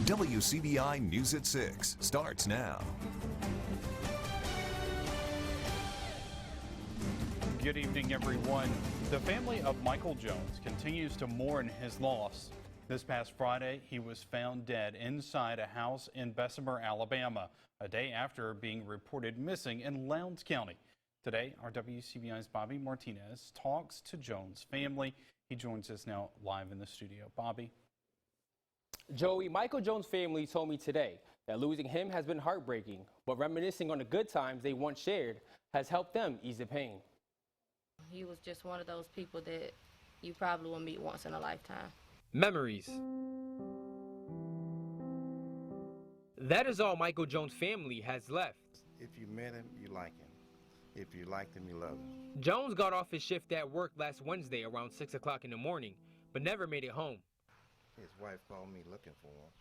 WCBI News at 6 starts now. Good evening, everyone. The family of Michael Jones continues to mourn his loss. This past Friday, he was found dead inside a house in Bessemer, Alabama, a day after being reported missing in Lowndes County. Today, our WCBI's Bobby Martinez talks to Jones' family. He joins us now live in the studio. Bobby. Joey, Michael Jones' family told me today that losing him has been heartbreaking, but reminiscing on the good times they once shared has helped them ease the pain. He was just one of those people that you probably will meet once in a lifetime. Memories. That is all Michael Jones' family has left. If you met him, you like him. If you liked him, you love him. Jones got off his shift at work last Wednesday around 6 o'clock in the morning, but never made it home. His wife called me looking for him.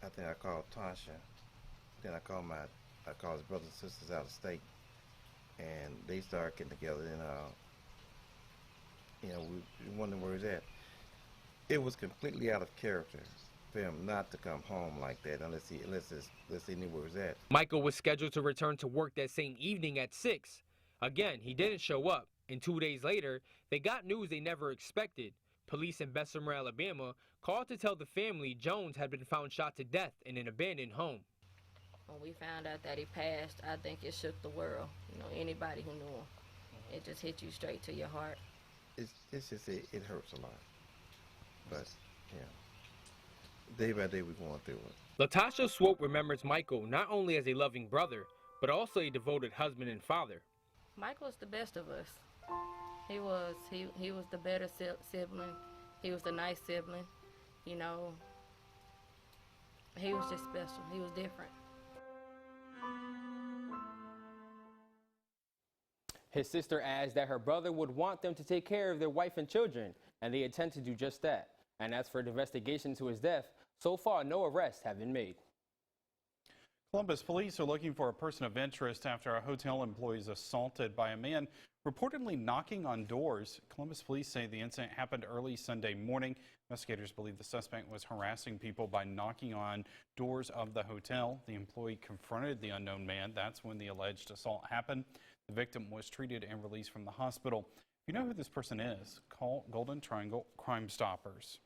I think I called Tasha. Then I called his brothers and sisters out of state. And they started getting together, and we wondering where he's at. It was completely out of character for him not to come home like that unless he knew where he's at. Michael was scheduled to return to work that same evening at 6. Again, he didn't show up, and 2 days later, they got news they never expected. Police in Bessemer, Alabama, called to tell the family Jones had been found shot to death in an abandoned home. When we found out that he passed, I think it shook the world. You know, anybody who knew him, it just hit you straight to your heart. It's just it hurts a lot, but yeah, day by day we're going through it. Latasha Swope remembers Michael not only as a loving brother, but also a devoted husband and father. Michael's the best of us. He was the better sibling. He was the nice sibling. You know, he was just special. He was different. His sister adds that her brother would want them to take care of their wife and children, and they intend to do just that. And as for the investigation into his death, so far no arrests have been made. Columbus police are looking for a person of interest after a hotel employee is assaulted by a man reportedly knocking on doors. Columbus police say the incident happened early Sunday morning. Investigators believe the suspect was harassing people by knocking on doors of the hotel. The employee confronted the unknown man. That's when the alleged assault happened. The victim was treated and released from the hospital. If you know who this person is, call Golden Triangle Crime Stoppers.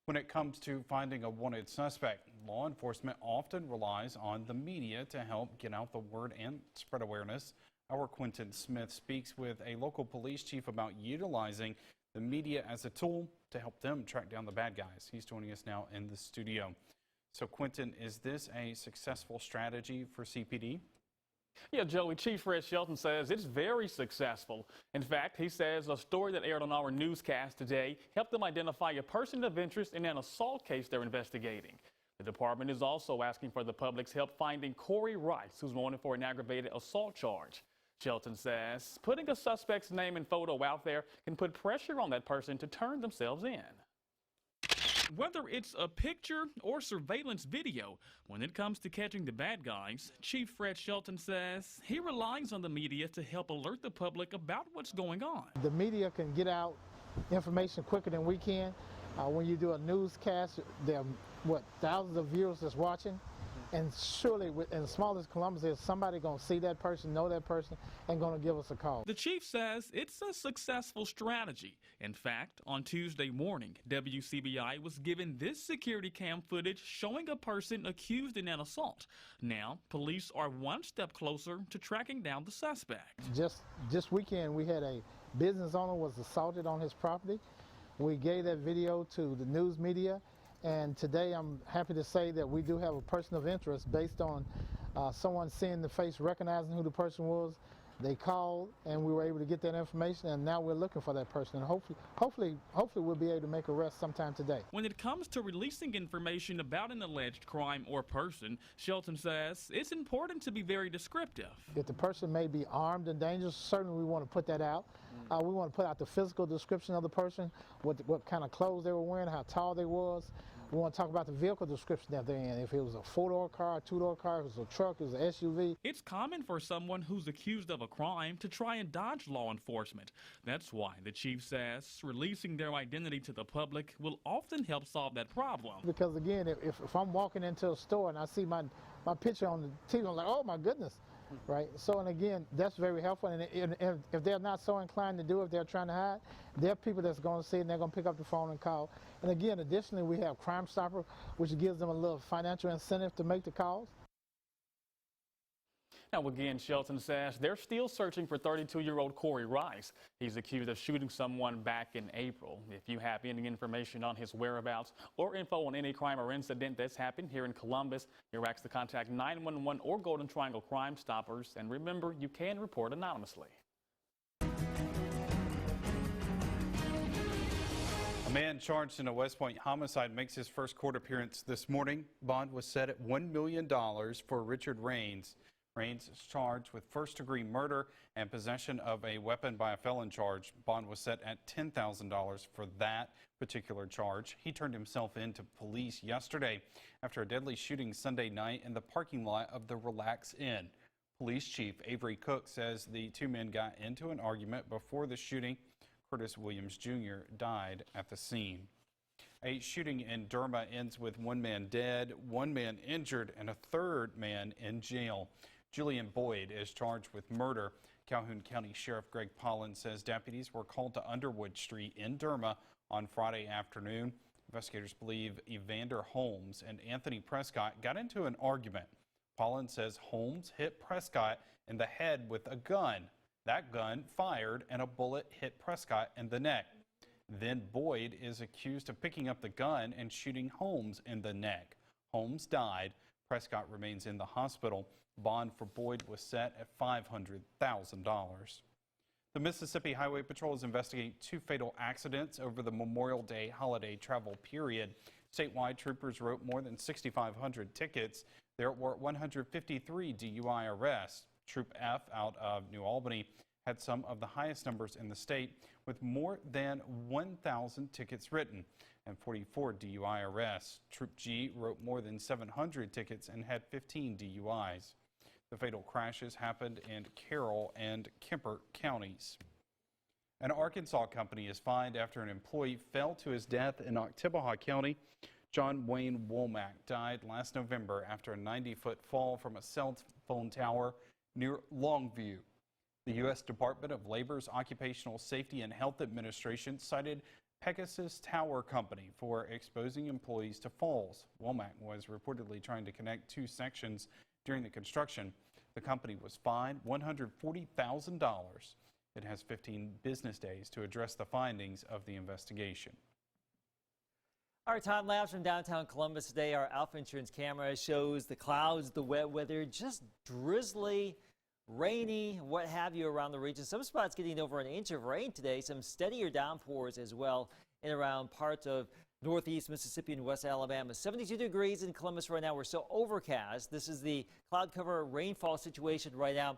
When it comes to finding a wanted suspect, law enforcement often relies on the media to help get out the word and spread awareness. Our Quentin Smith speaks with a local police chief about utilizing the media as a tool to help them track down the bad guys. He's joining us now in the studio. So Quentin, is this a successful strategy for CPD? Yeah, Joey, Chief Fred Shelton says it's very successful. In fact, he says a story that aired on our newscast today helped them identify a person of interest in an assault case they're investigating. The department is also asking for the public's help finding Corey Rice, who's wanted for an aggravated assault charge. Shelton says putting a suspect's name and photo out there can put pressure on that person to turn themselves in. Whether it's a picture or surveillance video, when it comes to catching the bad guys, Chief Fred Shelton says he relies on the media to help alert the public about what's going on. The media can get out information quicker than we can. When you do a newscast, there are, thousands of viewers that's watching? And surely, in the smallest Columbus, there's somebody going to see that person, know that person, and going to give us a call. The chief says it's a successful strategy. In fact, on Tuesday morning, WCBI was given this security cam footage showing a person accused in an assault. Now, police are one step closer to tracking down the suspect. Just this weekend, we had a business owner was assaulted on his property. We gave that video to the news media. And today I'm happy to say that we do have a person of interest based on someone seeing the face, recognizing who the person was. They called and we were able to get that information, and now we're looking for that person. And hopefully we'll be able to make arrests sometime today. When it comes to releasing information about an alleged crime or person, Shelton says it's important to be very descriptive. If the person may be armed and dangerous, certainly we want to put that out. We want to put out the physical description of the person, what kind of clothes they were wearing, how tall they was. We want to talk about the vehicle description that they're in. If it was a 4-door car, a 2-door car, if it was a truck, it was an SUV. It's common for someone who's accused of a crime to try and dodge law enforcement. That's why the chief says releasing their identity to the public will often help solve that problem. Because again, if I'm walking into a store and I see my picture on the TV, I'm like, oh my goodness, right? So, and again, that's very helpful. And if they're not so inclined to do it, if they're trying to hide, there are people that's going to see it and they're going to pick up the phone and call. And again, additionally, we have Crime Stopper, which gives them a little financial incentive to make the calls. Now again, Shelton says they're still searching for 32-year-old Corey Rice. He's accused of shooting someone back in April. If you have any information on his whereabouts or info on any crime or incident that's happened here in Columbus, you're asked to contact 911 or Golden Triangle Crime Stoppers. And remember, you can report anonymously. A man charged in a West Point homicide makes his first court appearance this morning. Bond was set at $1 million for Richard Raines. Raines is charged with first-degree murder and possession of a weapon by a felon charge. Bond was set at $10,000 for that particular charge. He turned himself in to police yesterday after a deadly shooting Sunday night in the parking lot of the Relax Inn. Police Chief Avery Cook says the two men got into an argument before the shooting. Curtis Williams Jr. died at the scene. A shooting in Derma ends with one man dead, one man injured, and a third man in jail. Julian Boyd is charged with murder. Calhoun County Sheriff Greg Pollen says deputies were called to Underwood Street in Derma on Friday afternoon. Investigators believe Evander Holmes and Anthony Prescott got into an argument. Pollen says Holmes hit Prescott in the head with a gun. That gun fired and a bullet hit Prescott in the neck. Then Boyd is accused of picking up the gun and shooting Holmes in the neck. Holmes died. Prescott remains in the hospital. Bond for Boyd was set at $500,000. The Mississippi Highway Patrol is investigating 2 fatal accidents over the Memorial Day holiday travel period. Statewide, troopers wrote more than 6,500 tickets. There were 153 DUI arrests. Troop F out of New Albany had some of the highest numbers in the state, with more than 1,000 tickets written and 44 DUI arrests. Troop G wrote more than 700 tickets and had 15 DUIs. The fatal crashes happened in Carroll and Kemper counties. An Arkansas company is fined after an employee fell to his death in Oktibbeha County. John Wayne Womack died last November after a 90-foot fall from a cell phone tower near Longview. The U.S. Department of Labor's Occupational Safety and Health Administration cited Pegasus Tower Company for exposing employees to falls. Womack was reportedly trying to connect 2 sections during the construction. The company was fined $140,000. It has 15 business days to address the findings of the investigation. Our time lapse from downtown Columbus today. Our Alpha Insurance camera shows the clouds, the wet weather, just drizzly, rainy, what have you around the region. Some spots getting over an inch of rain today. Some steadier downpours as well in around parts of northeast Mississippi and west Alabama. 72 degrees in Columbus right now. We're still overcast. This is the cloud cover rainfall situation right now.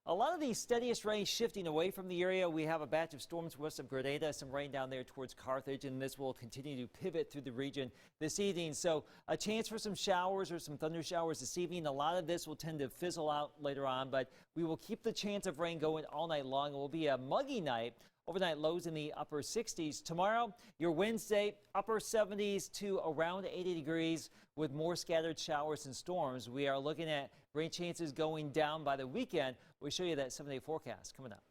A lot of the steadiest rain shifting away from the area. We have a batch of storms west of Grenada, some rain down there towards Carthage, and this will continue to pivot through the region this evening. So a chance for some showers or some thunder showers this evening. A lot of this will tend to fizzle out later on, but we will keep the chance of rain going all night long. It will be a muggy night. Overnight lows in the upper 60s. Tomorrow, your Wednesday, upper 70s to around 80 degrees with more scattered showers and storms. We are looking at rain chances going down by the weekend. We'll show you that 7-day forecast coming up.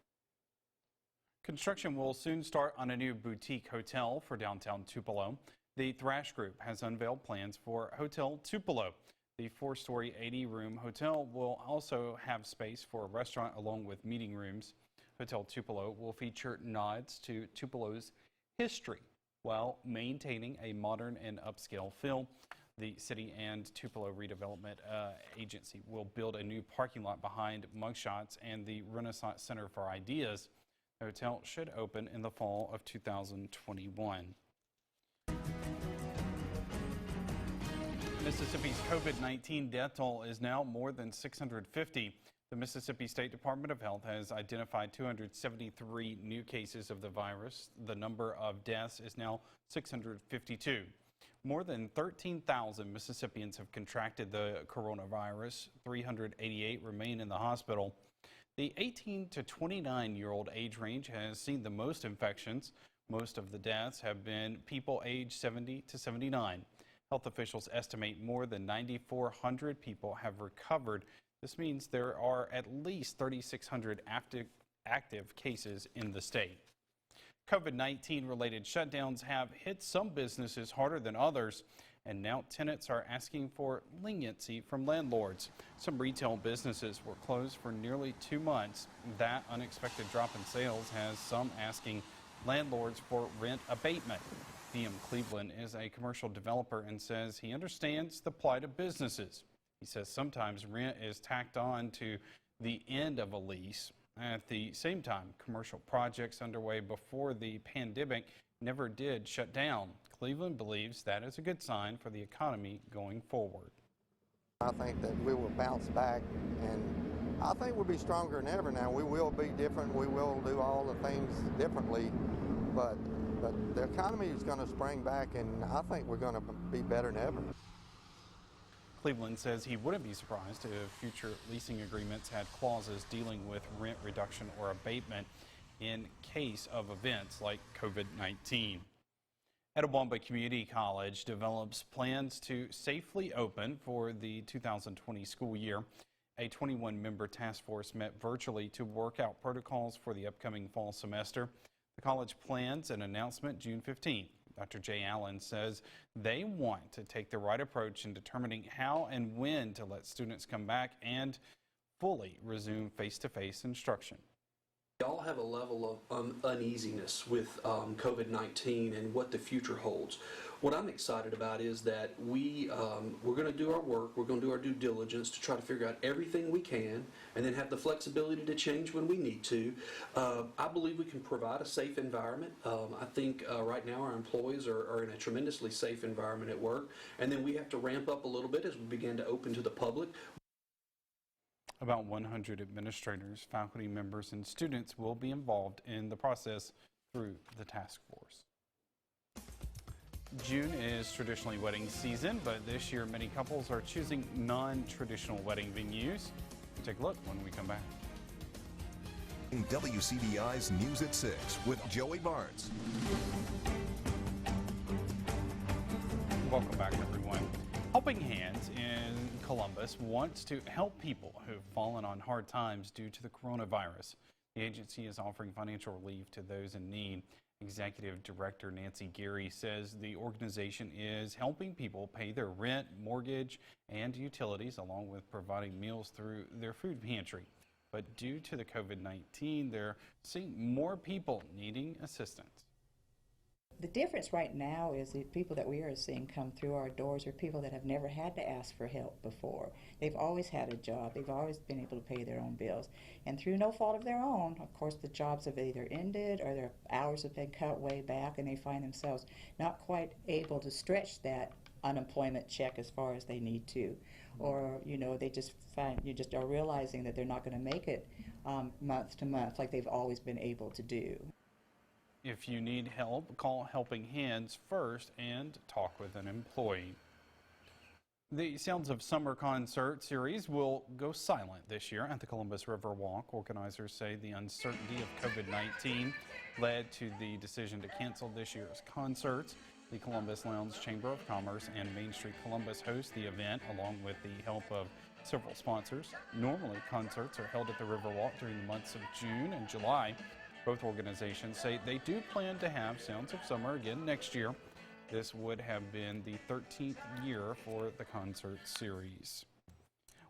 Construction will soon start on a new boutique hotel for downtown Tupelo. The Thrash Group has unveiled plans for Hotel Tupelo. The 4-story 80-room hotel will also have space for a restaurant along with meeting rooms. Hotel Tupelo will feature nods to Tupelo's history while maintaining a modern and upscale feel. The city and Tupelo Redevelopment Agency will build a new parking lot behind Mugshots and the Renaissance Center for Ideas. The hotel should open in the fall of 2021. Mississippi's COVID-19 death toll is now more than 650. The Mississippi State Department of Health has identified 273 new cases of the virus. The number of deaths is now 652. More than 13,000 Mississippians have contracted the coronavirus. 388 remain in the hospital. The 18 to 29-year-old age range has seen the most infections. Most of the deaths have been people aged 70 to 79. Health officials estimate more than 9,400 people have recovered. This means there are at least 3,600 active cases in the state. COVID-19 related shutdowns have hit some businesses harder than others, and now tenants are asking for leniency from landlords. Some retail businesses were closed for nearly 2 months. That unexpected drop in sales has some asking landlords for rent abatement. DM Cleveland is a commercial developer and says he understands the plight of businesses. He says sometimes rent is tacked on to the end of a lease. At the same time, commercial projects underway before the pandemic never did shut down. Cleveland believes that is a good sign for the economy going forward. I think that we will bounce back, and I think we'll be stronger than ever now. We will be different. We will do all the things differently, but the economy is going to spring back, and I think we're going to be better than ever. Cleveland says he wouldn't be surprised if future leasing agreements had clauses dealing with rent reduction or abatement in case of events like COVID-19. Etowah Community College develops plans to safely open for the 2020 school year. A 21-member task force met virtually to work out protocols for the upcoming fall semester. The college plans an announcement June 15th. Dr. Jay Allen says they want to take the right approach in determining how and when to let students come back and fully resume face-to-face instruction. We all have a level of uneasiness with COVID-19 and what the future holds. What I'm excited about is that we're going to do our work, we're going to do our due diligence to try to figure out everything we can and then have the flexibility to change when we need to. I believe we can provide a safe environment. I think right now our employees are in a tremendously safe environment at work, and then we have to ramp up a little bit as we begin to open to the public. About 100 administrators, faculty members, and students will be involved in the process through the task force. June is traditionally wedding season, but this year many couples are choosing non-traditional wedding venues. We'll take a look when we come back. In WCBI's News at 6 with Joey Barnes. Welcome back, everyone. Helping Hands in Columbus wants to help people who've fallen on hard times due to the coronavirus. The agency is offering financial relief to those in need. Executive Director Nancy Geary says the organization is helping people pay their rent, mortgage, and utilities, along with providing meals through their food pantry. But due to the COVID-19, they're seeing more people needing assistance. The difference right now is the people that we are seeing come through our doors are people that have never had to ask for help before. They've always had a job. They've always been able to pay their own bills. And through no fault of their own, of course, the jobs have either ended or their hours have been cut way back, and they find themselves not quite able to stretch that unemployment check as far as they need to. Or, you know, they just are realizing that they're not going to make it month to month like they've always been able to do. If you need help, call Helping Hands first and talk with an employee. The Sounds of Summer concert series will go silent this year at the Columbus River Walk. Organizers say the uncertainty of COVID-19 led to the decision to cancel this year's concerts. The Columbus Lowndes Chamber of Commerce and Main Street Columbus host the event along with the help of several sponsors. Normally, concerts are held at the Riverwalk during the months of June and July. Both organizations say they do plan to have Sounds of Summer again next year. This would have been the 13th year for the concert series.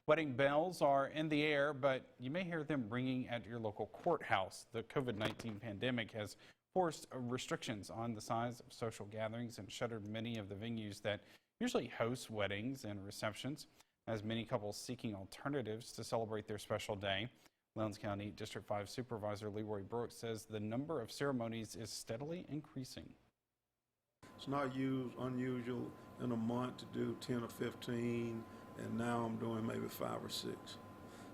Wedding bells are in the air, but you may hear them ringing at your local courthouse. The COVID-19 pandemic has forced restrictions on the size of social gatherings and shuttered many of the venues that usually host weddings and receptions, as many couples seeking alternatives to celebrate their special day. Lowndes County District 5 Supervisor Leroy Brooks says the number of ceremonies is steadily increasing. It's not unusual in a month to do 10 or 15, and now I'm doing maybe 5 or 6.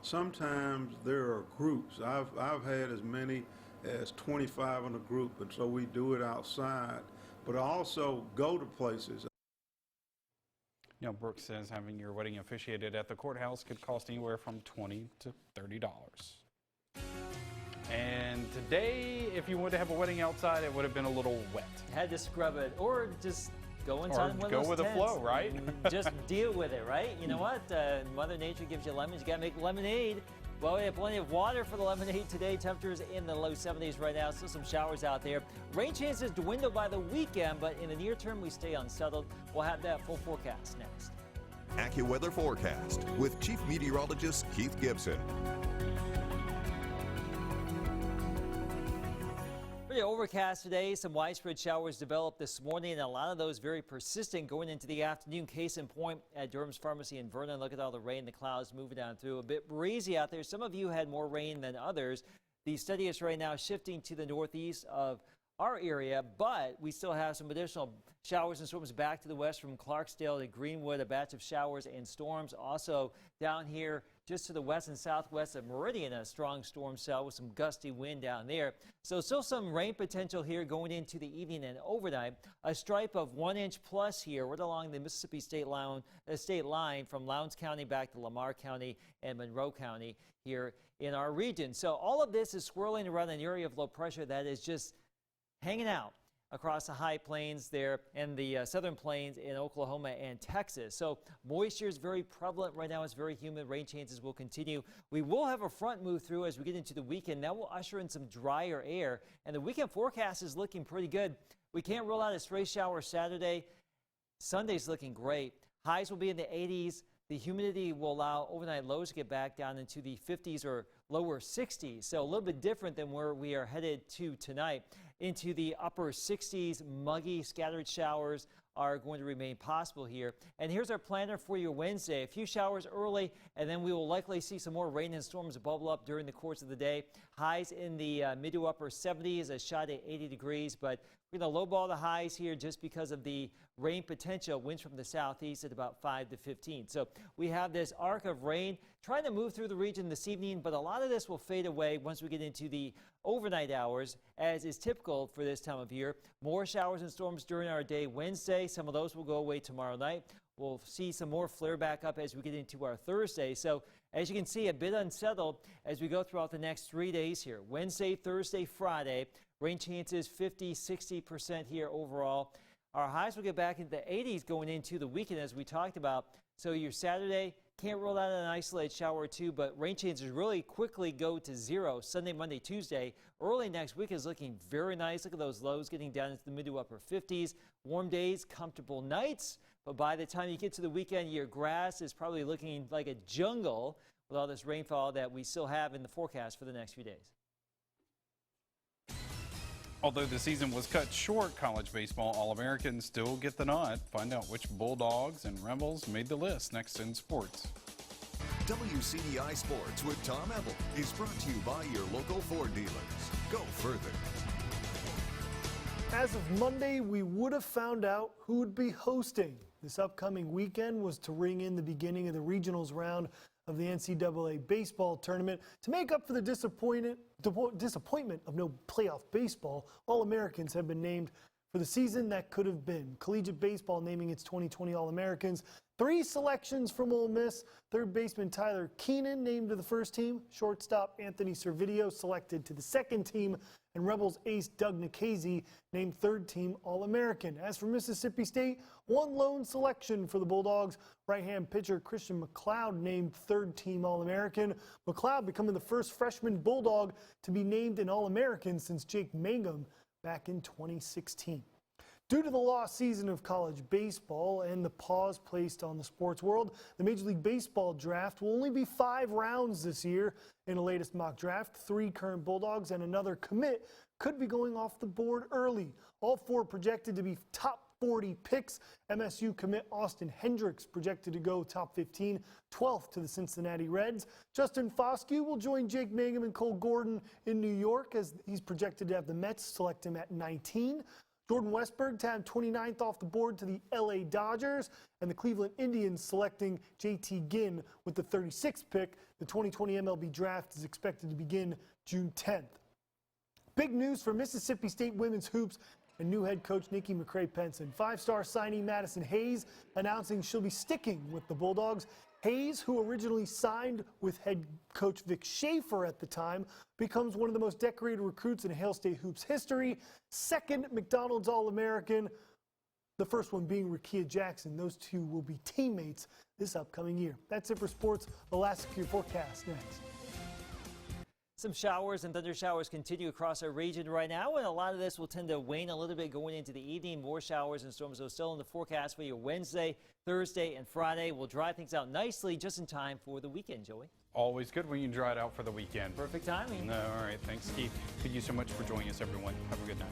sometimes there are groups. I've had as many as 25 in a group, and so we do it outside, but I also go to places. You know, Brooks says having your wedding officiated at the courthouse could cost anywhere from $20 to $30. And today, if you wanted to have a wedding outside, it would have been a little wet. Had to scrub it, or just go inside one of those go with the flow, right? Just deal with it, right? You know what? Mother Nature gives you lemons. You got to make lemonade. Well, we have plenty of water for the lemonade today. Temperatures in the low 70s right now. Still some showers out there. Rain chances dwindle by the weekend, but in the near term, we stay unsettled. We'll have that full forecast next. AccuWeather forecast with Chief Meteorologist Keith Gibson. Pretty overcast today. Some widespread showers developed this morning, and a lot of those very persistent going into the afternoon. Case in point at Durham's Pharmacy in Vernon. Look at all the rain, the clouds moving down through. A bit breezy out there. Some of you had more rain than others. The steadiest right now shifting to the northeast of our area, but we still have some additional showers and storms back to the west from Clarksdale to Greenwood. A batch of showers and storms also down here just to the west and southwest of Meridian. A strong storm cell with some gusty wind down there. So still some rain potential here going into the evening and overnight. A stripe of 1 inch plus here right along the Mississippi state line from Lowndes County back to Lamar County and Monroe County here in our region. So all of this is swirling around an area of low pressure that is just hanging out across the high plains there and the southern plains in Oklahoma and Texas. So moisture is very prevalent right now. It's very humid. Rain chances will continue. We will have a front move through as we get into the weekend. That will usher in some drier air, and the weekend forecast is looking pretty good. We can't rule out a stray shower Saturday. Sunday's looking great. Highs will be in the 80s. The humidity will allow overnight lows to get back down into the 50s or lower 60s. So a little bit different than where we are headed to tonight. Into the upper 60s, muggy scattered showers are going to remain possible here. And here's our planner for your Wednesday. A few showers early, and then we will likely see some more rain and storms bubble up during the course of the day. Highs in the mid to upper 70s, a shot at 80 degrees, but we're going to lowball the highs here just because of the rain potential. Winds from the southeast at about 5 to 15. So we have this arc of rain trying to move through the region this evening, but a lot of this will fade away once we get into the overnight hours, as is typical for this time of year. More showers and storms during our day Wednesday. Some of those will go away tomorrow night. We'll see some more flare back up as we get into our Thursday. So as you can see, a bit unsettled as we go throughout the next 3 days here. Wednesday, Thursday, Friday. Rain chances 50-60% here overall. Our highs will get back into the 80s going into the weekend as we talked about. So your Saturday, can't rule out an isolated shower or two, but rain chances really quickly go to zero. Sunday, Monday, Tuesday. Early next week is looking very nice. Look at those lows getting down into the mid to upper 50s. Warm days, comfortable nights. But by the time you get to the weekend, your grass is probably looking like a jungle with all this rainfall that we still have in the forecast for the next few days. Although the season was cut short, college baseball All-Americans still get the nod. Find out which Bulldogs and Rebels made the list next in sports. WCBI Sports with Tom Ebel is brought to you by your local Ford dealers. Go further. As of Monday, we would have found out who would be hosting. This upcoming weekend was to ring in the beginning of the regionals round of the NCAA baseball tournament. To make up for the disappointment of no playoff baseball, All-Americans have been named for the season that could have been. Collegiate baseball naming its 2020 All-Americans. 3 selections from Ole Miss. Third baseman Tyler Keenan named to the first team. Shortstop Anthony Servideo selected to the second team. And Rebels ace Doug Nikhazy named third team All-American. As for Mississippi State, 1 lone selection for the Bulldogs. Right-hand pitcher Christian McLeod named third team All-American. McLeod becoming the first freshman Bulldog to be named an All-American since Jake Mangum back in 2016. Due to the lost season of college baseball and the pause placed on the sports world, the Major League Baseball draft will only be 5 rounds this year. In the latest mock draft, 3 current Bulldogs and another commit could be going off the board early. All 4 projected to be top 40 picks. MSU commit Austin Hendricks projected to go top 15, 12th to the Cincinnati Reds. Justin Foscue will join Jake Mangum and Cole Gordon in New York as he's projected to have the Mets select him at 19. Jordan Westberg tabbed 29th off the board to the LA Dodgers, and the Cleveland Indians selecting JT Ginn with the 36th pick. The 2020 MLB draft is expected to begin June 10th. Big news for Mississippi State women's hoops and new head coach Nikki McCray-Penson. Five-star signee Madison Hayes announcing she'll be sticking with the Bulldogs. Hayes, who originally signed with head coach Vic Schaefer at the time, becomes one of the most decorated recruits in Hail State hoops history. Second McDonald's All-American, the first one being Rakia Jackson. Those two will be teammates this upcoming year. That's it for sports. The last secure forecast next. Some showers and thunder showers continue across our region right now, and a lot of this will tend to wane a little bit going into the evening. More showers and storms are still in the forecast for you Wednesday, Thursday, and Friday. We'll dry things out nicely just in time for the weekend, Joey. Always good when you dry it out for the weekend. Perfect timing. All right. Thanks, Keith. Thank you so much for joining us, everyone. Have a good night.